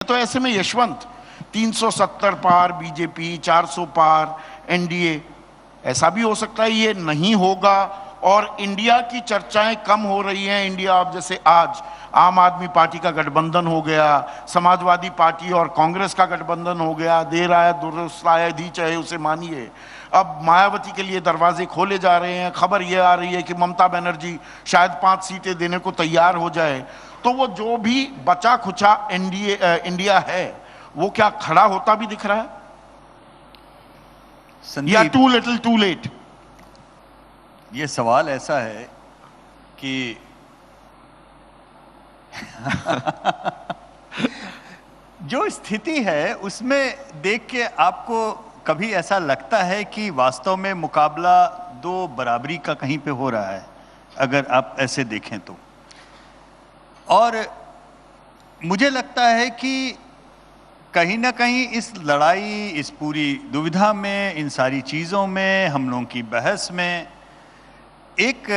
तो ऐसे में यशवंत 370 पार बीजेपी, 400 पार एनडीए, ऐसा भी हो सकता है ये नहीं होगा और इंडिया की चर्चाएं कम हो रही हैं। इंडिया अब जैसे आज आम आदमी पार्टी का गठबंधन हो गया, समाजवादी पार्टी और कांग्रेस का गठबंधन हो गया, देर आए दुरुस्त आए ही चाहे उसे मानिए। अब मायावती के लिए दरवाजे खोले जा रहे हैं। खबर यह आ रही है कि ममता बनर्जी शायद 5 सीटें देने को तैयार हो जाए। तो वो जो भी बचा खुचा इंडिया है वो क्या खड़ा होता भी दिख रहा है या टू लिटिल टू लेट? ये सवाल ऐसा है कि जो स्थिति है उसमें देख के आपको कभी ऐसा लगता है कि वास्तव में मुकाबला दो बराबरी का कहीं पे हो रहा है, अगर आप ऐसे देखें तो। और मुझे लगता है कि कहीं ना कहीं इस लड़ाई, इस पूरी दुविधा में, इन सारी चीज़ों में, हम लोगों की बहस में एक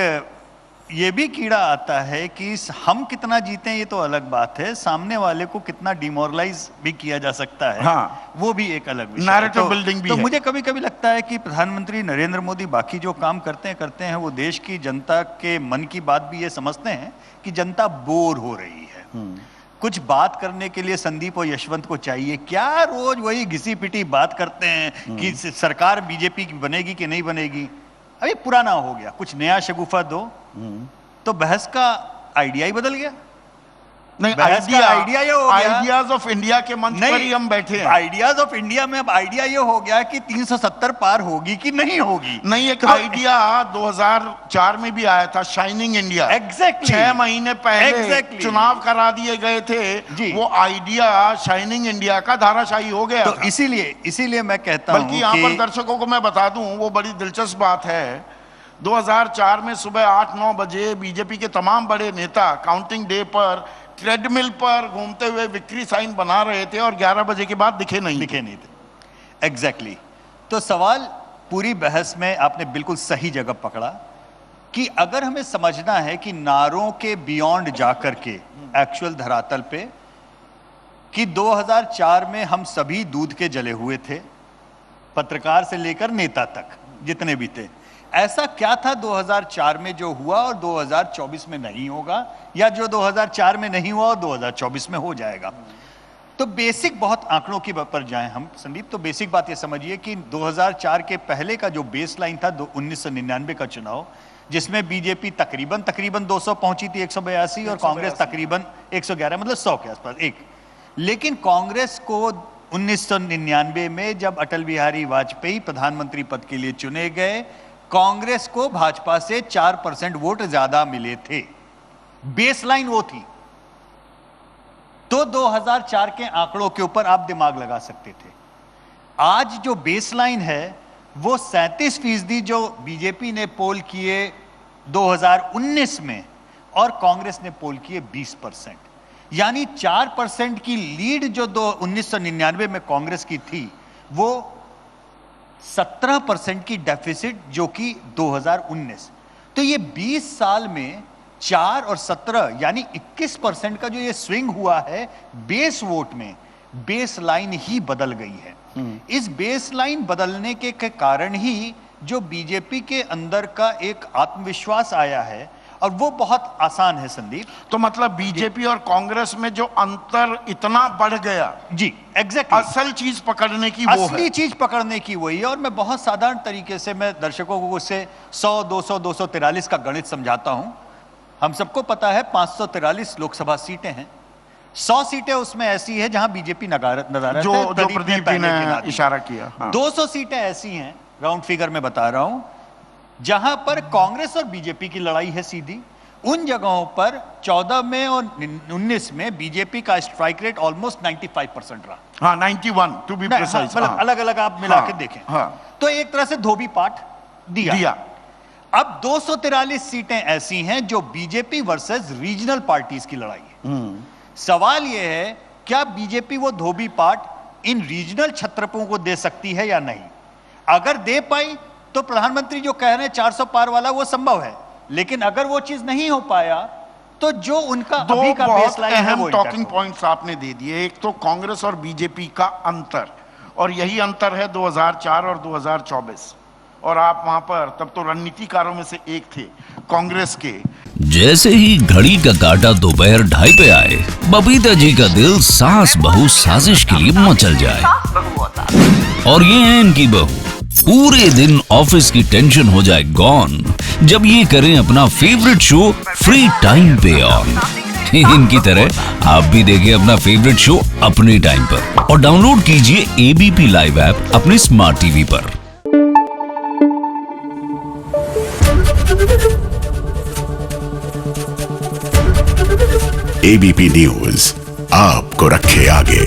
ये भी कीड़ा आता है कि हम कितना जीते ये तो अलग बात है, सामने वाले को कितना डिमोरलाइज भी किया जा सकता है, हाँ, वो भी एक अलग विषय नैरेटिव बिल्डिंग भी तो है। मुझे कभी कभी लगता है कि प्रधानमंत्री नरेंद्र मोदी बाकी जो काम करते हैं वो देश की जनता के मन की बात भी ये समझते हैं कि जनता बोर हो रही है। कुछ बात करने के लिए संदीप और यशवंत को चाहिए, क्या रोज वही घिसी पिटी बात करते हैं कि सरकार बीजेपी की बनेगी कि नहीं बनेगी। अभी पुराना हो गया, कुछ नया शगुफा दो। तो बहस का आइडिया ही बदल गया। नहीं, आइडिया ये हो गया, आइडियाज ऑफ इंडिया के मंच पर ही हम बैठे हैं। आइडियाज ऑफ इंडिया में अब आइडिया ये हो गया कि 370 पार होगी कि नहीं होगी। नहीं, एक आइडिया 2004 में भी आया था, शाइनिंग इंडिया। एग्जैक्टली 6 महीने पहले चुनाव करा दिए गए थे, वो आइडिया शाइनिंग इंडिया का धाराशाही हो गया तो इसीलिए मैं कहता हूं, बल्कि यहाँ पर दर्शकों को मैं बता दूं, वो बड़ी दिलचस्प बात है। 2004 में सुबह 8-9 बजे बीजेपी के तमाम बड़े नेता काउंटिंग डे पर ट्रेडमिल पर घूमते हुए विक्ट्री साइन बना रहे थे और 11 बजे के बाद दिखे नहीं थे। एग्जैक्टली तो सवाल पूरी बहस में आपने बिल्कुल सही जगह पकड़ा कि अगर हमें समझना है कि नारों के बियॉन्ड जाकर के एक्चुअल धरातल पे, कि 2004 में हम सभी दूध के जले हुए थे, पत्रकार से लेकर नेता तक जितने भी थे। ऐसा क्या था 2004 में जो हुआ और 2024 में नहीं होगा, या जो 2004 में नहीं हुआ और 2024 में हो जाएगा? तो बेसिक बहुत आंकड़ों की पर जाएं हम संदीप, तो बेसिक बात ये समझिए कि 2004 के पहले का जो बेस लाइन था 1999 का चुनाव, जिसमें बीजेपी तकरीबन 200 पहुंची थी, 182, और कांग्रेस तकरीबन 111, मतलब 100 के आसपास एक। लेकिन कांग्रेस को 1999 में जब अटल बिहारी वाजपेयी प्रधानमंत्री पद के लिए चुने गए, कांग्रेस को भाजपा से 4% वोट ज्यादा मिले थे। बेसलाइन वो थी। तो 2004 के आंकड़ों के ऊपर आप दिमाग लगा सकते थे। आज जो बेसलाइन है वो 37% जो बीजेपी ने पोल किए 2019 में और कांग्रेस ने पोल किए 20%, यानी 4% की लीड जो 1999 में कांग्रेस की थी, वो 17% की डेफिसिट जो कि 2019। तो ये 20 साल में 4 और 17 यानी 21% का जो ये स्विंग हुआ है बेस वोट में, बेस लाइन ही बदल गई है। इस बेस लाइन बदलने के कारण ही जो बीजेपी के अंदर का एक आत्मविश्वास आया है, और वो बहुत आसान है संदीप। तो मतलब बीजेपी और कांग्रेस में जो अंतर इतना बढ़ गया, जी एग्जैक्टली, असल चीज पकड़ने की वो है, असली चीज पकड़ने की वही है। और मैं बहुत साधारण तरीके से मैं दर्शकों को उससे 100, 200, 243 का गणित समझाता हूं। हम सबको पता है 543 लोकसभा सीटें हैं, 100 सीटें उसमें ऐसी है जहां बीजेपी नदारत जो प्रदीप जी ने इशारा किया। 200 सीटें ऐसी हैं, राउंड फिगर में बता रहा हूं, जहां पर कांग्रेस और बीजेपी की लड़ाई है सीधी। उन जगहों पर 14 में और 19 में बीजेपी का स्ट्राइक रेट ऑलमोस्ट 95% रहा। हाँ, 91 टू बी प्रिसाइज। मतलब अलग अलग आप मिला के देखें। तो एक तरह से धोबी पाठ दिया। अब 243 सीटें ऐसी हैं जो बीजेपी वर्सेस रीजनल पार्टीज की लड़ाई है। सवाल यह है, क्या बीजेपी वो धोबी पाठ इन रीजनल छत्रपों को दे सकती है या नहीं? अगर दे पाई तो प्रधानमंत्री जो कह रहे हैं 400 पार वाला, वो संभव है। लेकिन अगर वो चीज नहीं हो पाया तो जो उनका दो अभी का बहुत बेसलाइन है अहम वो टॉकिंग intact पॉइंट्स आपने दे दिए। एक तो कांग्रेस और बीजेपी का अंतर, और यही अंतर है 2004 और 2024। और आप वहां पर तब तो रणनीतिकारों में से एक थे कांग्रेस के। जैसे ही घड़ी का काटा दोपहर 2:30 पे आए, बबीता जी का दिल सास बहू साजिश के लिए मचल जाए। और ये है इनकी बहू, पूरे दिन ऑफिस की टेंशन हो जाए गॉन जब ये करें अपना फेवरेट शो फ्री टाइम पे ऑन। इनकी तरह आप भी देखिए अपना फेवरेट शो अपने टाइम पर और डाउनलोड कीजिए एबीपी लाइव ऐप अपने स्मार्ट टीवी पर। एबीपी न्यूज आपको रखे आगे।